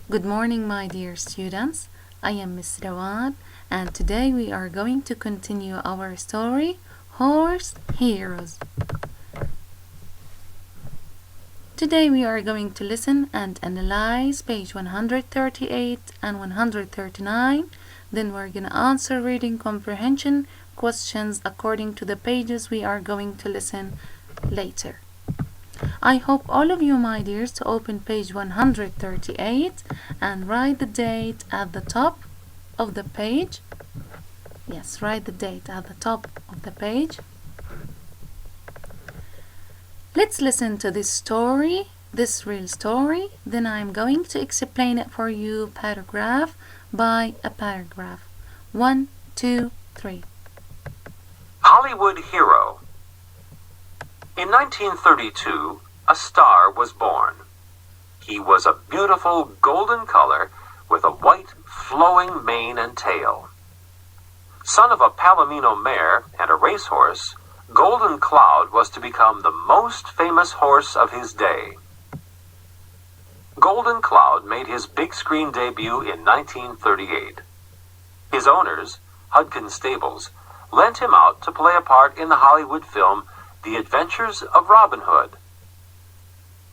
Good morning, my dear students. I am Miss Rawad, and today we are going to continue our story, Horse Heroes. Today we are going to listen and analyze page 138 and 139. Then we're going to answer reading comprehension questions according to the pages we are going to listen later. I hope all of you, my dears, to open page 138 and write the date at the top of the page. Yes, write the date at the top of the page. Let's listen to this story, this real story. Then I'm going to explain it for you paragraph by a paragraph. 1, 2, 3. Hollywood Hero. In 1932, a star was born. He was a beautiful golden color with a white flowing mane and tail. Son of a Palomino mare and a racehorse, Golden Cloud was to become the most famous horse of his day. Golden Cloud made his big screen debut in 1938. His owners, Hudkin Stables, lent him out to play a part in the Hollywood film The Adventures of Robin Hood.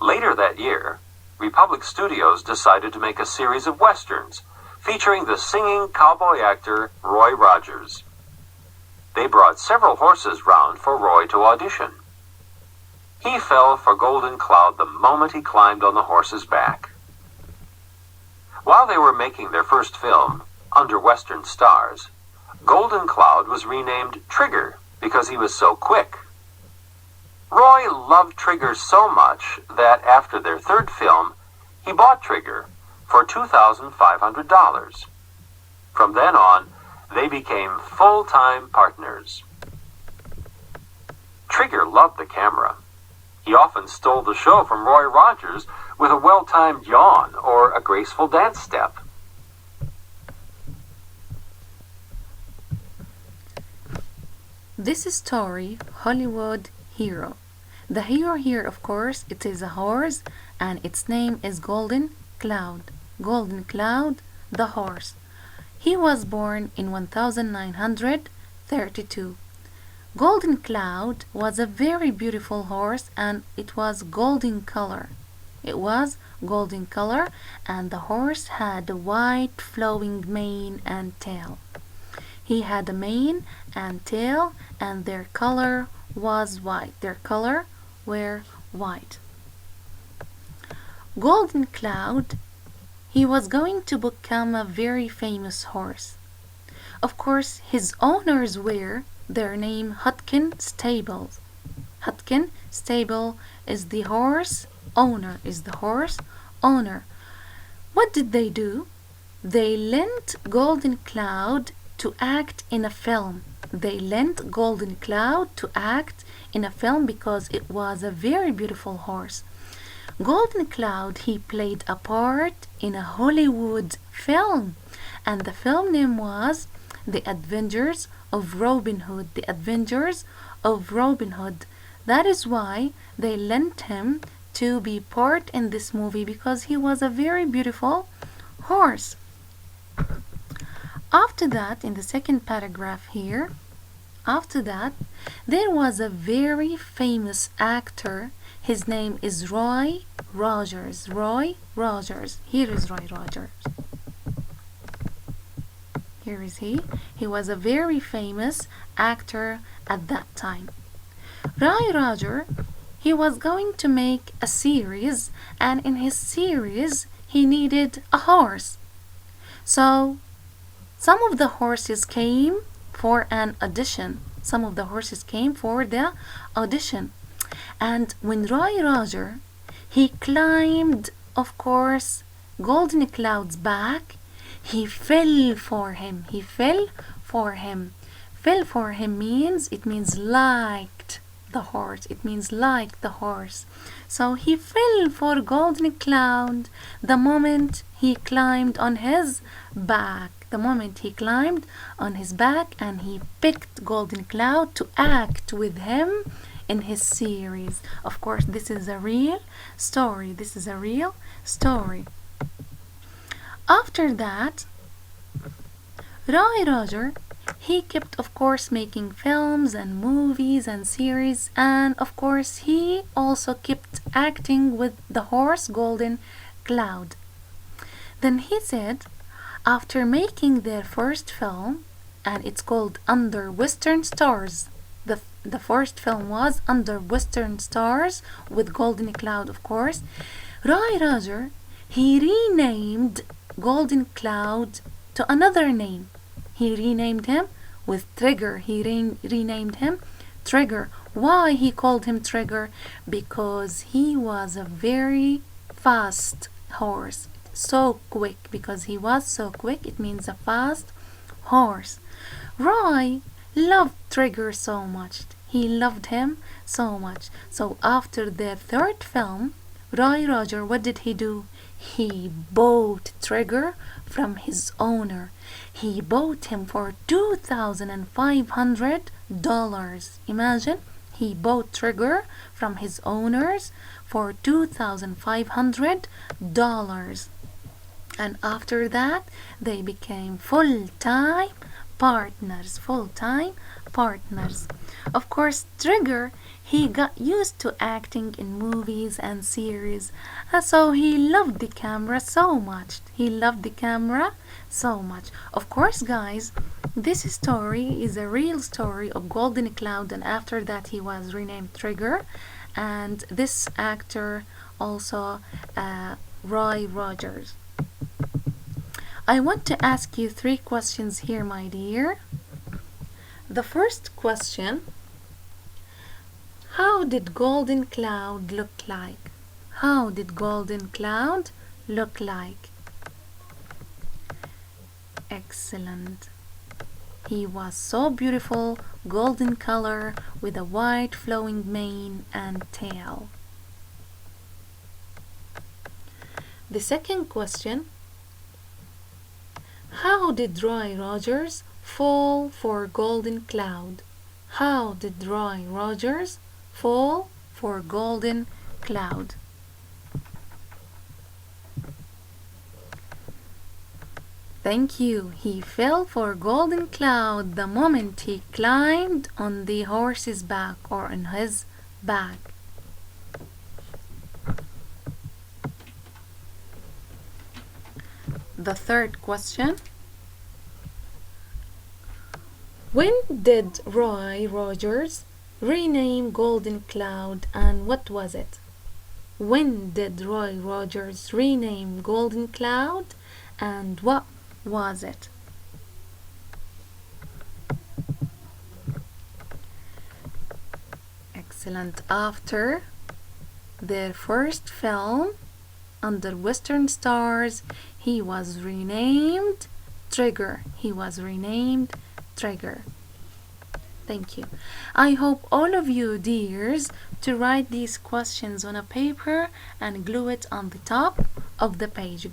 Later that year, Republic Studios decided to make a series of westerns featuring the singing cowboy actor Roy Rogers. They brought several horses round for Roy to audition. He fell for Golden Cloud the moment he climbed on the horse's back. While they were making their first film, Under Western Stars, Golden Cloud was renamed Trigger because he was so quick. Roy loved Trigger so much that after their third film, he bought Trigger for $2,500. From then on, they became full-time partners. Trigger loved the camera. He often stole the show from Roy Rogers with a well-timed yawn or a graceful dance step. This is story Hollywood Hero. The hero here, of course, it is a horse, and its name is Golden Cloud. Golden Cloud, the horse. He was born in 1932. Golden Cloud was a very beautiful horse, and it was golden color. It was golden color, and the horse had a white flowing mane and tail. He had a mane and tail, and their color was white. Their color were white. Golden Cloud, he was going to become a very famous horse. Of course, his owners were their name Hudkin Stables. Hudkin Stable is the horse owner, What did they do? They lent Golden Cloud to act in a film. They lent Golden Cloud to act in a film because it was a very beautiful horse. Golden Cloud, he played a part in a Hollywood film, and the film name was The Adventures of Robin Hood. The Adventures of Robin Hood. That is why they lent him to be part in this movie, because he was a very beautiful horse. After that, in the second paragraph here, after that, there was a very famous actor. His name is Roy Rogers. Roy Rogers. Here is Roy Rogers. Here is he. He was a very famous actor at that time. Roy Rogers, he was going to make a series, and in his series, he needed a horse. So, some of the horses came for an audition. Some of the horses came for the audition. And when Roy Rogers, he climbed, of course, Golden Cloud's back, he fell for him. He fell for him. Fell for him means, it means liked the horse. It means like the horse. So he fell for Golden Cloud the moment he climbed on his back. The moment he climbed on his back, and he picked Golden Cloud to act with him in his series. Of course, this is a real story. After that, Roy Roger, he kept, of course, making films and movies and series, and of course, he also kept acting with the horse Golden Cloud. Then he said, after making their first film, and it's called Under Western Stars. The first film was Under Western Stars with Golden Cloud, of course. Roy Roger, he renamed Golden Cloud to another name. He renamed him with Trigger. He renamed him Trigger. Why he called him Trigger? Because he was a very fast horse. So quick. Because he was so quick, it means a fast horse. Roy loved Trigger so much. He loved him so much. So after their third film, Roy Roger, what did he do? He bought Trigger from his owner. He bought him for $2,500. Imagine, he bought Trigger from his owners for $2,500. And after that, they became full-time partners. Of course, Trigger, he got used to acting in movies and series, so he loved the camera so much. Of course, guys, this story is a real story of Golden Cloud, and after that he was renamed Trigger, and this actor also Roy Rogers. I want to ask you 3 questions here, my dear. The first question, how did Golden Cloud look like? How did Golden Cloud look like? Excellent. He was so beautiful, golden color with a white flowing mane and tail. The second question, how did Roy Rogers fall for Golden Cloud? How did Roy Rogers fall for Golden Cloud? Thank you. He fell for Golden Cloud the moment he climbed on the horse's back or on his back. The third question, when did Roy Rogers rename Golden Cloud and what was it? When did Roy Rogers rename Golden Cloud and what was it? Excellent. After their first film, Under Western Stars, he was renamed Trigger. Thank you. I hope all of you, dears, to write these questions on a paper and glue it on the top of the page.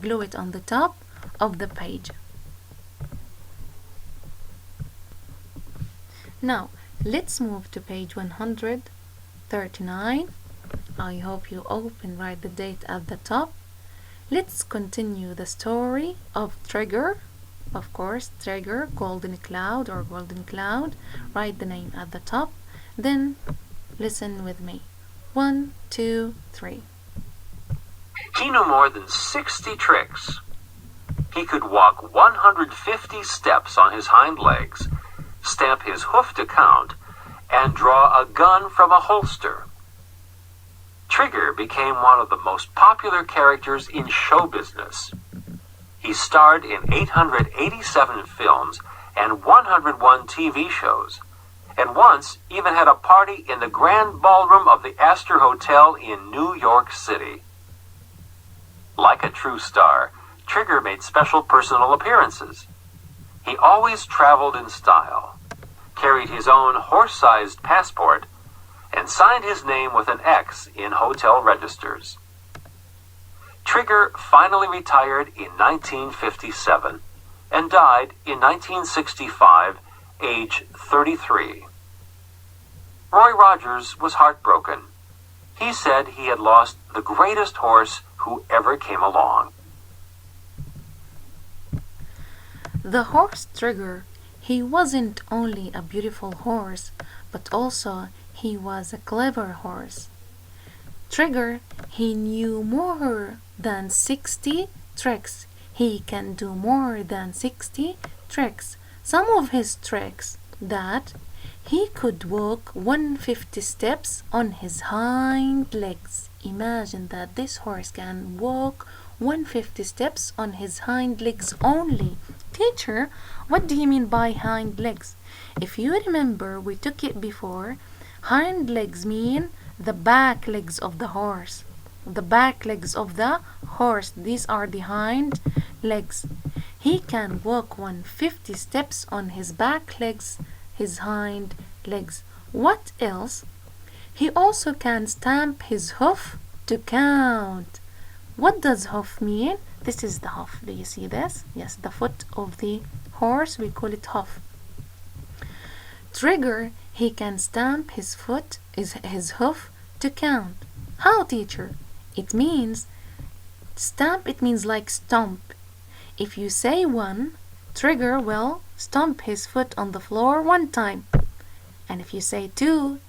Now, let's move to page 139. I hope you write the date at the top. Let's continue the story of Trigger. Of course, Trigger, Golden Cloud or Golden Cloud. Write the name at the top. Then listen with me. 1, 2, 3. He knew more than 60 tricks. He could walk 150 steps on his hind legs, stamp his hoof to count, and draw a gun from a holster. Trigger became one of the most popular characters in show business. He starred in 887 films and 101 TV shows, and once even had a party in the grand ballroom of the Astor Hotel in New York City. Like a true star, Trigger made special personal appearances. He always traveled in style, carried his own horse-sized passport, and signed his name with an X in hotel registers. Trigger finally retired in 1957 and died in 1965, age 33. Roy Rogers was heartbroken. He said he had lost the greatest horse who ever came along. The horse Trigger, he wasn't only a beautiful horse, but also he was a clever horse. Trigger, he knew more than 60 tricks. He can do more than 60 tricks. Some of his tricks that he could walk 150 steps on his hind legs. Imagine that this horse can walk 150 steps on his hind legs only. Teacher, what do you mean by hind legs? If you remember, we took it before. Hind legs mean the back legs of the horse. The back legs of the horse. These are the hind legs. He can walk 150 steps on his back legs, his hind legs. What else? He also can stamp his hoof to count. What does hoof mean? This is the hoof. Do you see this? Yes, the foot of the horse, we call it hoof. Trigger, he can stamp his foot, his hoof to count. How, teacher? It means stamp, it means like stomp. If you say one, Trigger will stomp his foot on the floor one time. And if you say two,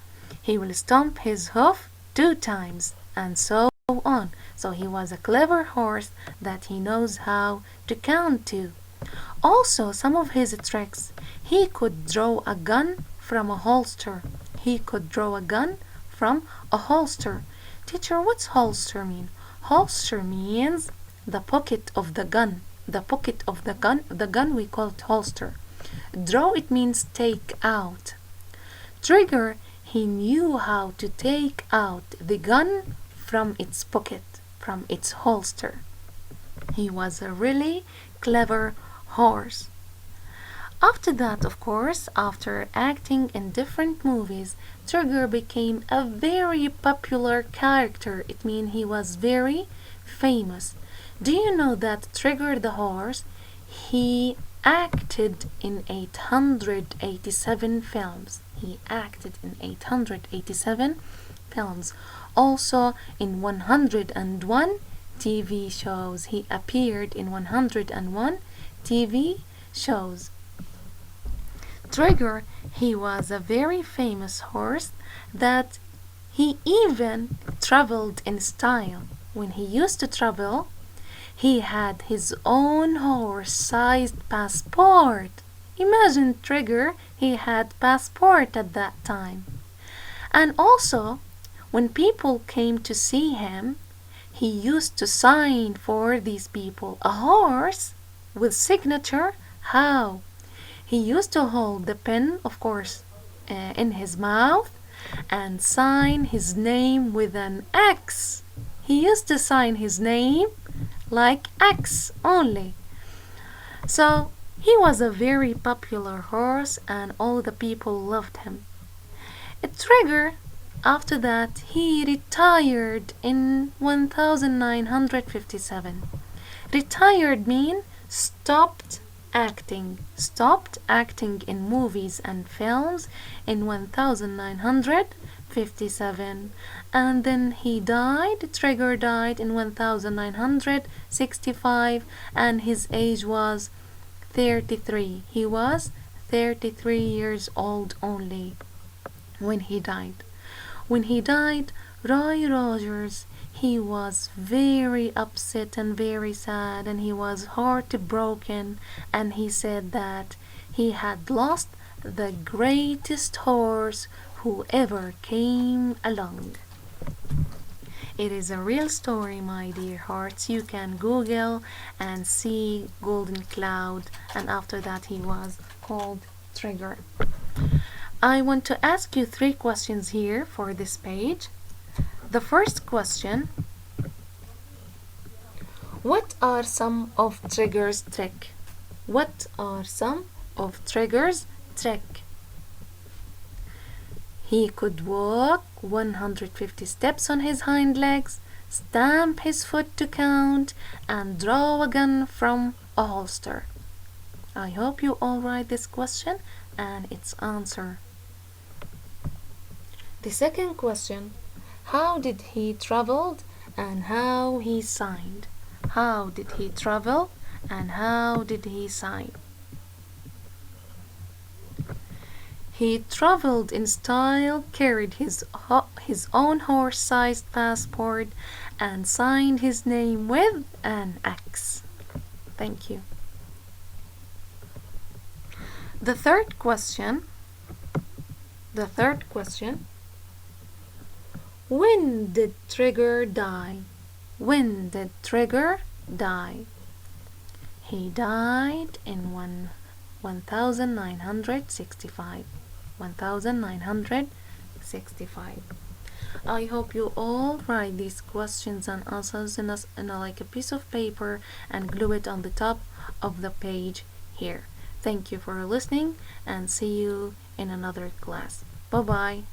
he will stomp his hoof 2 times, and so on. So he was a clever horse that he knows how to count to. Also, some of his tricks, he could draw a gun from a holster. He could draw a gun from a holster. Teacher, what's holster mean? Holster means the pocket of the gun. The pocket of the gun we call it holster. Draw, it means take out. Trigger, he knew how to take out the gun from its pocket, from its holster. He was a really clever horse. After that, of course, after acting in different movies, Trigger became a very popular character. It means he was very famous. Do you know that Trigger the horse, he acted in 887 films. He acted in 887 films. Also in 101 TV shows. He appeared in 101 TV shows. Trigger, he was a very famous horse that he even traveled in style. When he used to travel, he had his own horse-sized passport. Imagine Trigger, he had passport at that time. And also, when people came to see him, he used to sign for these people. A horse with signature? How? He used to hold the pen, of course, in his mouth and sign his name with an X. He used to sign his name like X only. So he was a very popular horse and all the people loved him. Trigger, after that, he retired in 1957. Retired mean stopped acting in movies and films in 1957, and then he died. Trigger died in 1965 and his age was 33. He was 33 years old only when he died. When he died, Roy Rogers, he was very upset and very sad and he was heartbroken, and he said that he had lost the greatest horse who ever came along. It is a real story, my dear hearts. You can Google and see Golden Cloud, and after that he was called Trigger. I want to ask you 3 questions here for this page. The first question: what are some of Trigger's tricks? What are some of Trigger's tricks? He could walk 150 steps on his hind legs, stamp his foot to count, and draw a gun from a holster. I hope you all write this question and its answer. The second question: how did he travel and how he signed? How did he travel and how did he sign? He traveled in style, carried his own horse-sized passport, and signed his name with an X. Thank you. The third question. When did Trigger die? When did Trigger die? He died in 1965. 1965. I hope you all write these questions and answers in like a piece of paper and glue it on the top of the page here. Thank you for listening and see you in another class. Bye bye.